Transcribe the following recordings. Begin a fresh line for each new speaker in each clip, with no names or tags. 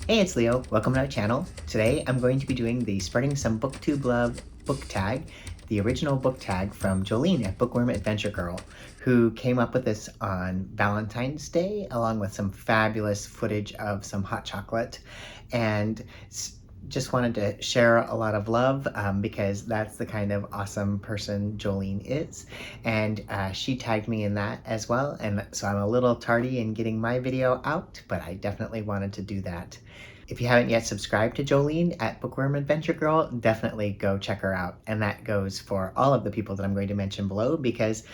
Hey, it's Leo. Welcome to our channel. Today I'm going to be doing the Spreading Some Booktube Love book tag, the original book tag from Jolene at Bookworm Adventure Girl, who came up with this on Valentine's Day, along with some fabulous footage of some hot chocolate. And just wanted to share a lot of love because that's the kind of awesome person Jolene is. And she tagged me in that as well. And so I'm a little tardy in getting my video out, but I definitely wanted to do that. If you haven't yet subscribed to Jolene at Bookworm Adventure Girl, definitely go check her out. And that goes for all of the people that I'm going to mention below because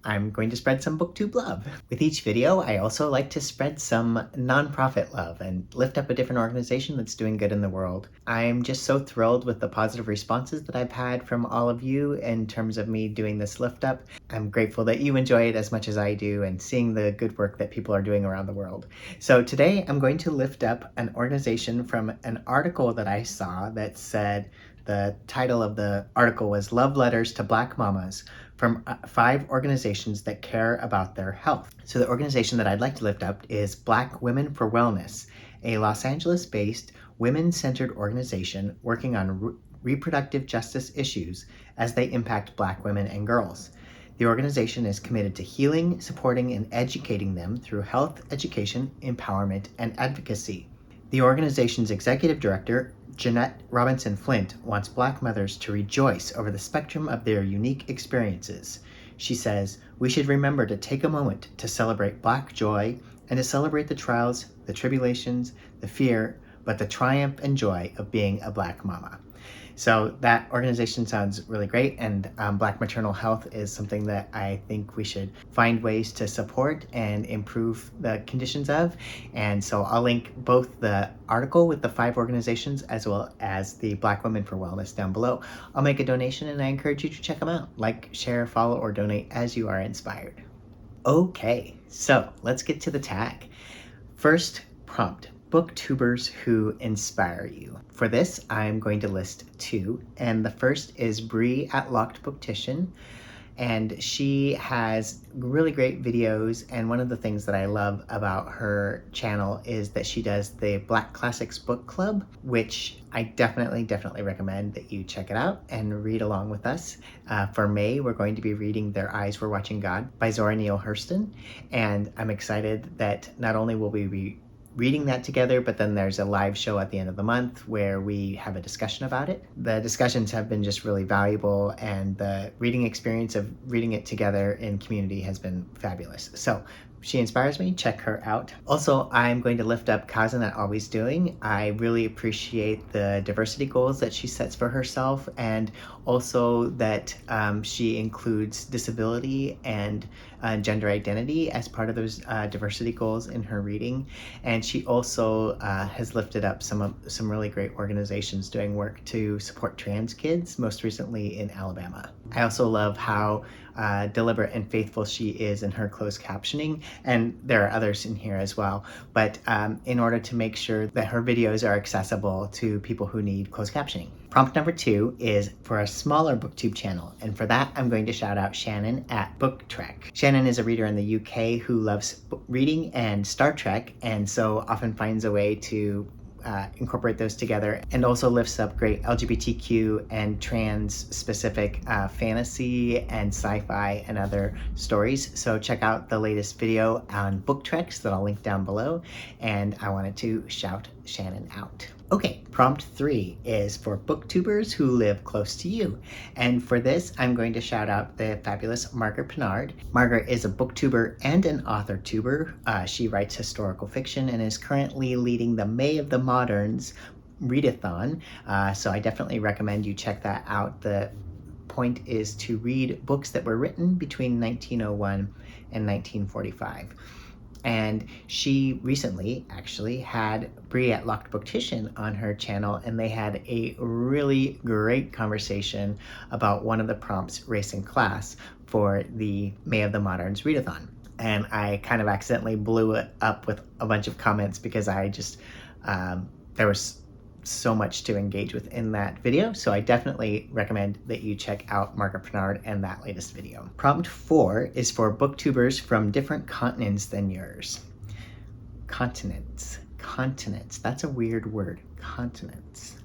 I'm going to spread some booktube love. With each video, I also like to spread some nonprofit love and lift up a different organization that's doing good in the world. I'm just so thrilled with the positive responses that I've had from all of you in terms of me doing this lift up. I'm grateful that you enjoy it as much as I do and seeing the good work that people are doing around the world. So today I'm going to lift up an organization from an article that I saw that said, the title of the article was Love Letters to Black Mamas from 5 organizations that care about their health. So the organization that I'd like to lift up is Black Women for Wellness, a Los Angeles-based women-centered organization working on reproductive justice issues as they impact Black women and girls. The organization is committed to healing, supporting, and educating them through health, education, empowerment, and advocacy. The organization's executive director, Jeanette Robinson Flint, wants Black mothers to rejoice over the spectrum of their unique experiences. She says, "We should remember to take a moment to celebrate Black joy and to celebrate the trials, the tribulations, the fear, but the triumph and joy of being a Black mama." So that organization sounds really great, and Black maternal health is something that I think we should find ways to support and improve the conditions of. And so I'll link both the article with the 5 organizations as well as the Black Women for Wellness down below. I'll make a donation and I encourage you to check them out. Like, share, follow, or donate as you are inspired. Okay, so let's get to the tag. First prompt: booktubers who inspire you. For this, I'm going to list 2, and the first is Bree at Locked Booktition, and she has really great videos, and one of the things that I love about her channel is that she does the Black Classics Book Club, which I definitely recommend that you check it out and read along with us. For May, we're going to be reading Their Eyes Were Watching God by Zora Neale Hurston, and I'm excited that not only will we be reading that together, but then there's a live show at the end of the month where we have a discussion about it. The discussions have been just really valuable, and the reading experience of reading it together in community has been fabulous. So she inspires me. Check her out. Also, I'm going to lift up Kazan at Always Doing. I really appreciate the diversity goals that she sets for herself, and also that she includes disability and gender identity as part of those diversity goals in her reading. And she also has lifted up some really great organizations doing work to support trans kids, most recently in Alabama. I also love how deliberate and faithful she is in her closed captioning, and there are others in here as well, but in order to make sure that her videos are accessible to people who need closed captioning. Prompt number 2 is for a smaller booktube channel, and for that I'm going to shout out Shannon at Book Trek. Shannon is a reader in the UK who loves reading and Star Trek, and so often finds a way to incorporate those together, and also lifts up great LGBTQ and trans specific fantasy and sci-fi and other stories. So check out the latest video on Book Treks that I'll link down below, and I wanted to shout Shannon out. Okay, prompt 3 is for booktubers who live close to you. And for this, I'm going to shout out the fabulous Margaret Pinard. Margaret is a booktuber and an author tuber. She writes historical fiction and is currently leading the May of the Moderns readathon. So I definitely recommend you check that out. The point is to read books that were written between 1901 and 1945. And she recently actually had Bree at Locked Booktition on her channel, and they had a really great conversation about one of the prompts, race and class, for the May of the Moderns readathon. And I kind of accidentally blew it up with a bunch of comments because I just, there was so much to engage with in that video, so I definitely recommend that you check out Margaret Pinard and that latest video. Prompt 4 is for booktubers from different continents than yours. Continents. Continence. That's a weird word. Continence.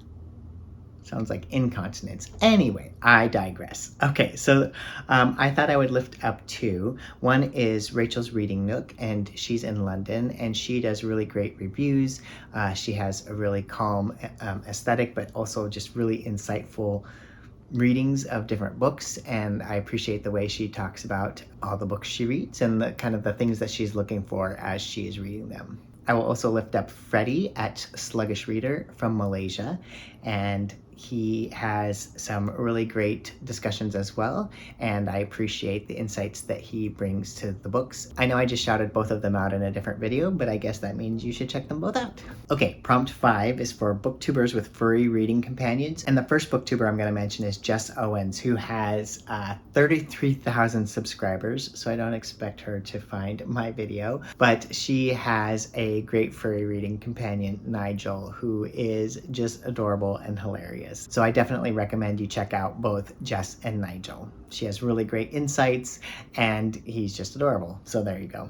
Sounds like incontinence. Anyway, I digress. Okay, so I thought I would lift up two. One is Rachel's Reading Nook, and she's in London, and she does really great reviews. She has a really calm aesthetic, but also just really insightful readings of different books, and I appreciate the way she talks about all the books she reads and the kind of the things that she's looking for as she is reading them. I will also lift up Freddie at Sluggish Reader from Malaysia, and he has some really great discussions as well, and I appreciate the insights that he brings to the books. I know I just shouted both of them out in a different video, but I guess that means you should check them both out. Okay, prompt 5 is for booktubers with furry reading companions, and the first booktuber I'm going to mention is Jess Owens, who has 33,000 subscribers, so I don't expect her to find my video, but she has a great furry reading companion, Nigel, who is just adorable and hilarious. So I definitely recommend you check out both Jess and Nigel. She has really great insights and he's just adorable. So there you go.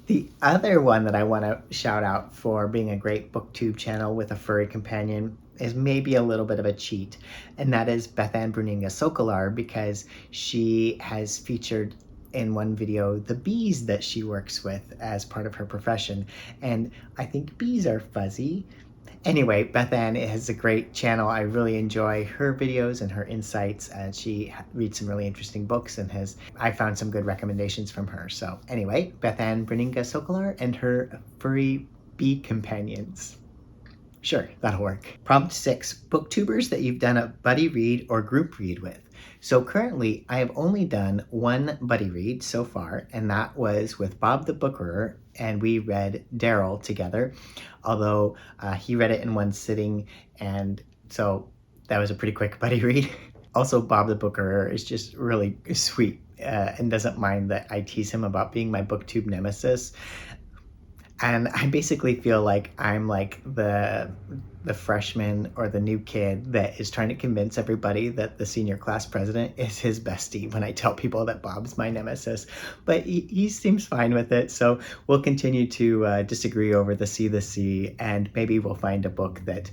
The other one that I want to shout out for being a great booktube channel with a furry companion is maybe a little bit of a cheat, and that is Bethann Bruninga Sokolar, because she has featured in one video the bees that she works with as part of her profession, and I think bees are fuzzy. Anyway, Bethann has a great channel. I really enjoy her videos and her insights, and she reads some really interesting books, and I found some good recommendations from her. So anyway, Bethann Bruninga Sokolar and her furry bee companions. Sure, that'll work. Prompt 6, booktubers that you've done a buddy read or group read with. So currently, I have only done one buddy read so far, and that was with Bob the Bookerer, and we read Daryl together, although he read it in one sitting, and so that was a pretty quick buddy read. Also, Bob the Bookerer is just really sweet and doesn't mind that I tease him about being my booktube nemesis. And I basically feel like I'm like the freshman or the new kid that is trying to convince everybody that the senior class president is his bestie when I tell people that Bob's my nemesis. But he seems fine with it, so we'll continue to disagree over the C, and maybe we'll find a book that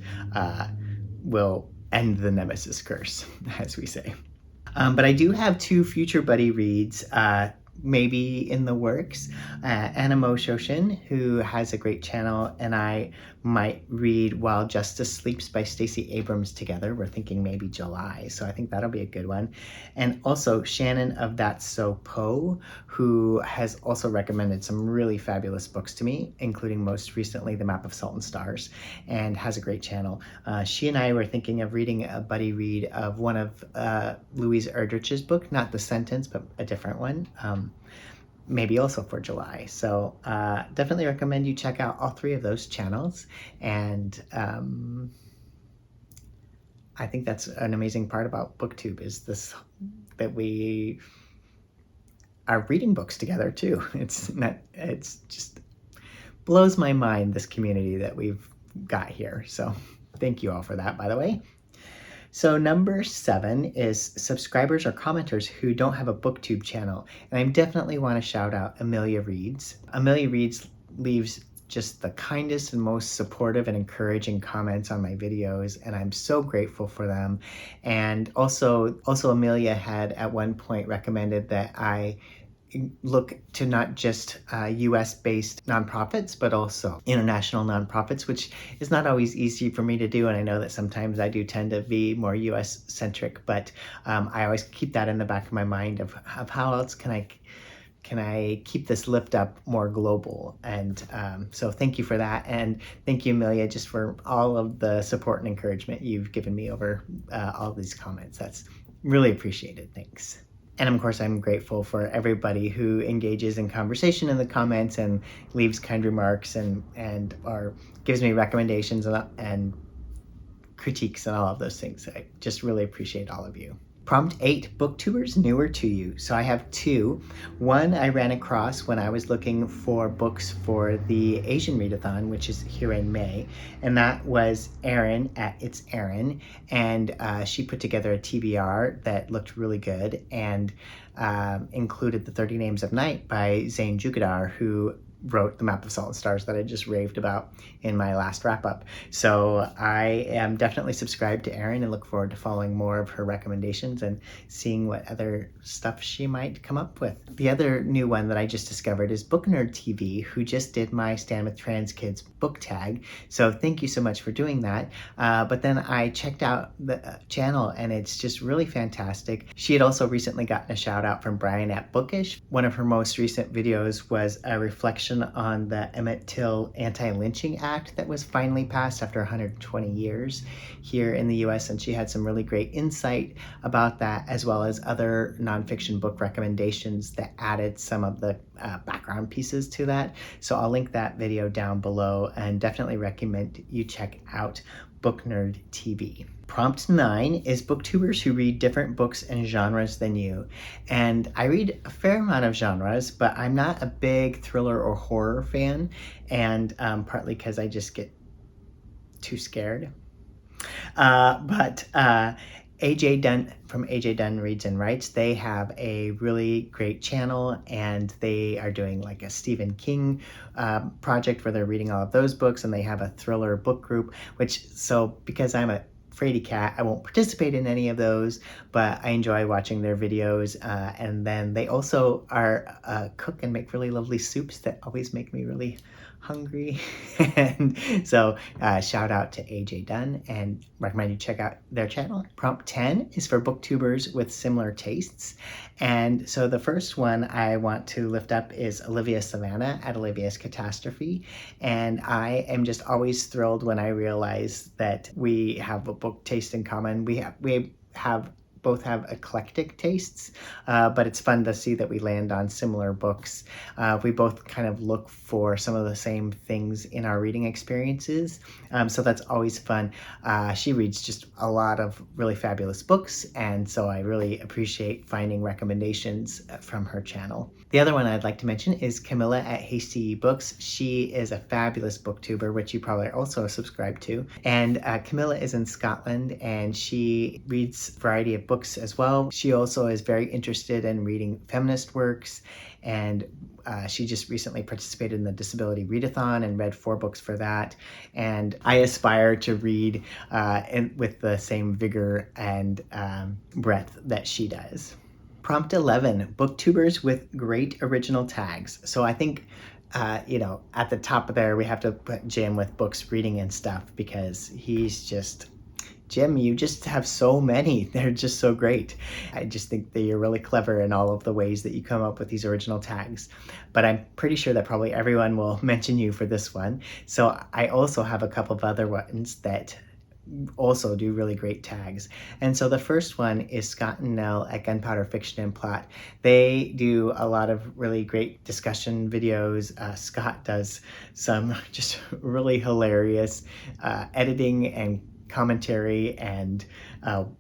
will end the nemesis curse, as we say. But I do have 2 future buddy reads maybe in the works. Anna Mo Shoshin, who has a great channel, and I might read While Justice Sleeps by Stacey Abrams together. We're thinking maybe July, so I think that'll be a good one. And also Shannon of That's So Poe, who has also recommended some really fabulous books to me, including most recently The Map of Salt and Stars, and has a great channel. She and I were thinking of reading a buddy read of one of Louise Erdrich's book, not The Sentence, but a different one. Maybe also for July. So definitely recommend you check out all 3 of those channels. And I think that's an amazing part about BookTube, is this, that we are reading books together too. It's just blows my mind, this community that we've got here. So thank you all for that, by the way. So number 7 is subscribers or commenters who don't have a BookTube channel. And I definitely want to shout out Amelia Reads. Amelia Reads leaves just the kindest and most supportive and encouraging comments on my videos, and I'm so grateful for them. And also Amelia had at one point recommended that I look to not just US-based nonprofits, but also international nonprofits, which is not always easy for me to do. And I know that sometimes I do tend to be more US-centric, but I always keep that in the back of my mind of how else can I keep this lift up more global. And so thank you for that. And thank you, Amelia, just for all of the support and encouragement you've given me over all these comments. That's really appreciated. Thanks. And of course, I'm grateful for everybody who engages in conversation in the comments and leaves kind remarks and or gives me recommendations and critiques and all of those things. I just really appreciate all of you. Prompt 8, booktubers newer to you. So I have 2. One I ran across when I was looking for books for the Asian Readathon, which is here in May, and that was Erin at It's Erin, and she put together a TBR that looked really good and included The 30 Names of Night by Zain Jugadar, who wrote The Map of Salt and Stars that I just raved about in my last wrap-up. So I am definitely subscribed to Erin and look forward to following more of her recommendations and seeing what other stuff she might come up with. The other new one that I just discovered is Book Nerd TV, who just did my Stand With Trans Kids book tag. So thank you so much for doing that. But then I checked out the channel and it's just really fantastic. She had also recently gotten a shout out from Brian at Bookish. One of her most recent videos was a reflection on the Emmett Till Anti-Lynching Act that was finally passed after 120 years here in the US, and she had some really great insight about that, as well as other nonfiction book recommendations that added some of the background pieces to that. So I'll link that video down below and definitely recommend you check out Book Nerd TV. Prompt 9 is booktubers who read different books and genres than you. And I read a fair amount of genres, but I'm not a big thriller or horror fan, and partly because I just get too scared. AJ Dunn from AJ Dunn Reads and Writes, they have a really great channel, and they are doing like a Stephen King project where they're reading all of those books, and they have a thriller book group, so because I'm a fraidy cat, I won't participate in any of those, but I enjoy watching their videos. And then they also are cook and make really lovely soups that always make me really hungry. And so shout out to AJ Dunn and recommend you check out their channel. Prompt 10 is for booktubers with similar tastes. And so the first one I want to lift up is Olivia Savannah at Olivia's Catastrophe. And I am just always thrilled when I realize that we have a book taste in common. We both have eclectic tastes, but it's fun to see that we land on similar books. We both kind of look for some of the same things in our reading experiences, so that's always fun. She reads just a lot of really fabulous books, and so I really appreciate finding recommendations from her channel. The other one I'd like to mention is Camilla at Hasty Books. She is a fabulous booktuber, which you probably also subscribe to. And Camilla is in Scotland, and she reads a variety of books as well. She also is very interested in reading feminist works, and she just recently participated in the Disability Readathon and read 4 books for that. And I aspire to read with the same vigor and breadth that she does. Prompt 11, booktubers with great original tags. So I think, at the top of there, we have to put Jim with books, reading, and stuff, because Jim, you just have so many. They're just so great. I just think that you're really clever in all of the ways that you come up with these original tags. But I'm pretty sure that probably everyone will mention you for this one. So I also have a couple of other ones that also do really great tags. And so the first one is Scott and Nell at Gunpowder Fiction and Plot. They do a lot of really great discussion videos. Scott does some just really hilarious editing and commentary and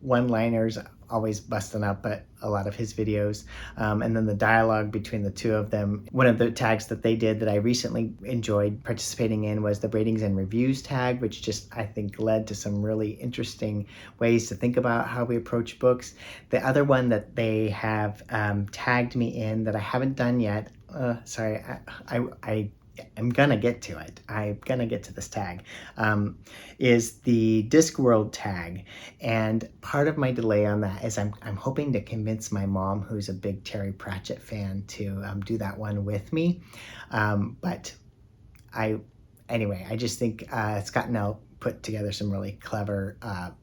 one-liners, always busting up at a lot of his videos. And then the dialogue between the two of them. One of the tags that they did that I recently enjoyed participating in was the ratings and reviews tag, which just, I think, led to some really interesting ways to think about how we approach books. The other one that they have tagged me in that I haven't done yet, I'm gonna get to it. I'm gonna get to this tag, is the Discworld tag. And part of my delay on that is I'm hoping to convince my mom, who's a big Terry Pratchett fan, to do that one with me. Anyway, I just think Scott and Nell put together some really clever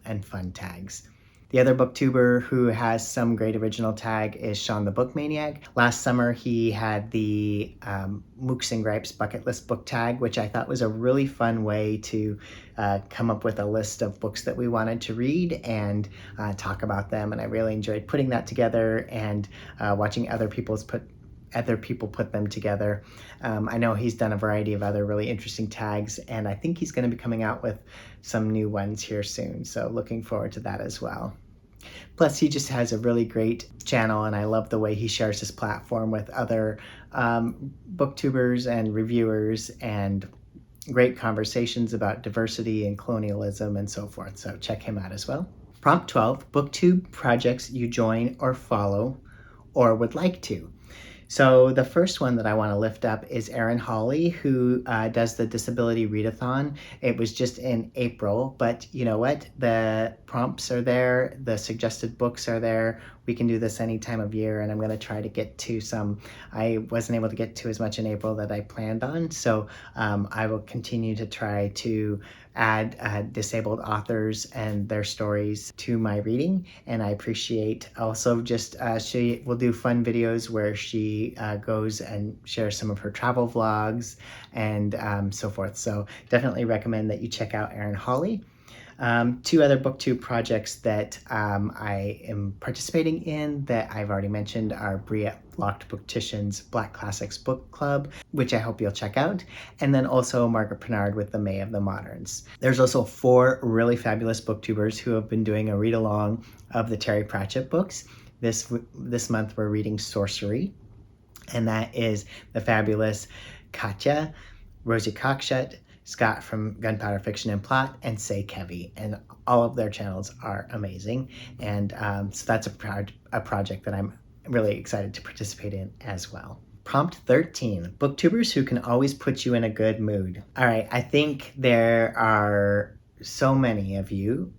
and fun tags. The other booktuber who has some great original tag is Sean the Book Maniac. Last summer, he had the Mooks and Gripes bucket list book tag, which I thought was a really fun way to come up with a list of books that we wanted to read and talk about them. And I really enjoyed putting that together and watching other people put them together. I know he's done a variety of other really interesting tags, and I think he's going to be coming out with some new ones here soon. So looking forward to that as well. Plus, he just has a really great channel, and I love the way he shares his platform with other booktubers and reviewers, and great conversations about diversity and colonialism and so forth. So check him out as well. Prompt 12, booktube projects you join or follow or would like to. So the first one that I want to lift up is Erin Hawley, who does the Disability Readathon. It was just in April, but you know what? The prompts are there, the suggested books are there. We can do this any time of year, and I'm going to try to get to some. I wasn't able to get to as much in April that I planned on, so I will continue to try to add disabled authors and their stories to my reading. And I appreciate also just she will do fun videos where she goes and shares some of her travel vlogs and so forth. So definitely recommend that you check out Erin Hawley. Two other BookTube projects that I am participating in that I've already mentioned are Bria Locked Booktician's Black Classics Book Club, which I hope you'll check out, and then also Margaret Pennard with the May of the Moderns. There's also 4 really fabulous booktubers who have been doing a read-along of the Terry Pratchett books. This month we're reading Sorcery, and that is the fabulous Katya, Rosie Cockshut, Scott from Gunpowder Fiction and Plot, and Say Kevy, and all of their channels are amazing. And so that's a project that I'm really excited to participate in as well. Prompt 13, booktubers who can always put you in a good mood. All right, I think there are so many of you.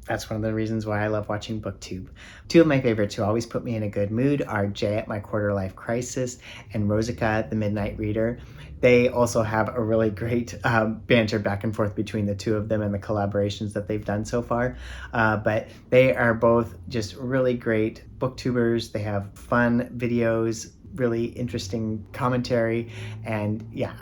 That's one of the reasons why I love watching BookTube. 2 of my favorites who always put me in a good mood are Jay at My Quarter Life Crisis and Rosica the Midnight Reader. They also have a really great banter back and forth between the 2 of them and the collaborations that they've done so far. But they are both just really great booktubers. They have fun videos, really interesting commentary, and yeah,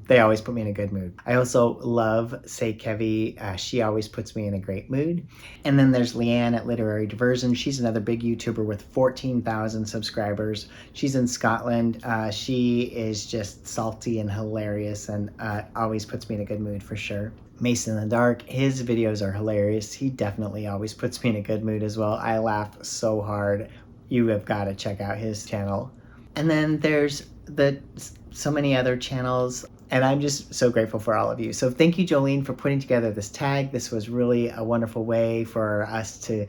they always put me in a good mood. I also love Say Kevy. She always puts me in a great mood. And then there's Leanne at Literary Diversion. She's another big YouTuber with 14,000 subscribers. She's in Scotland. She is just salty and hilarious and always puts me in a good mood for sure. Mason in the Dark, his videos are hilarious. He definitely always puts me in a good mood as well. I laugh so hard. You have got to check out his channel. And then there's so many other channels, and I'm just so grateful for all of you. So thank you, Jolene, for putting together this tag. This was really a wonderful way for us to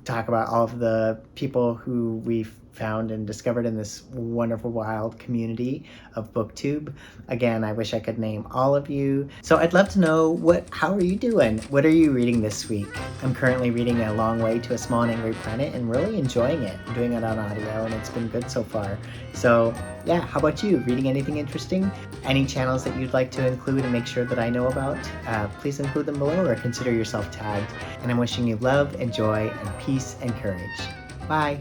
talk about all of the people who we've found and discovered in this wonderful, wild community of BookTube. Again, I wish I could name all of you. So I'd love to know, how are you doing? What are you reading this week? I'm currently reading A Long Way to a Small and Angry Planet and really enjoying it. I'm doing it on audio and it's been good so far. So yeah, how about you? Reading anything interesting? Any channels that you'd like to include and make sure that I know about? Please include them below or consider yourself tagged. And I'm wishing you love and joy and peace and courage. Bye.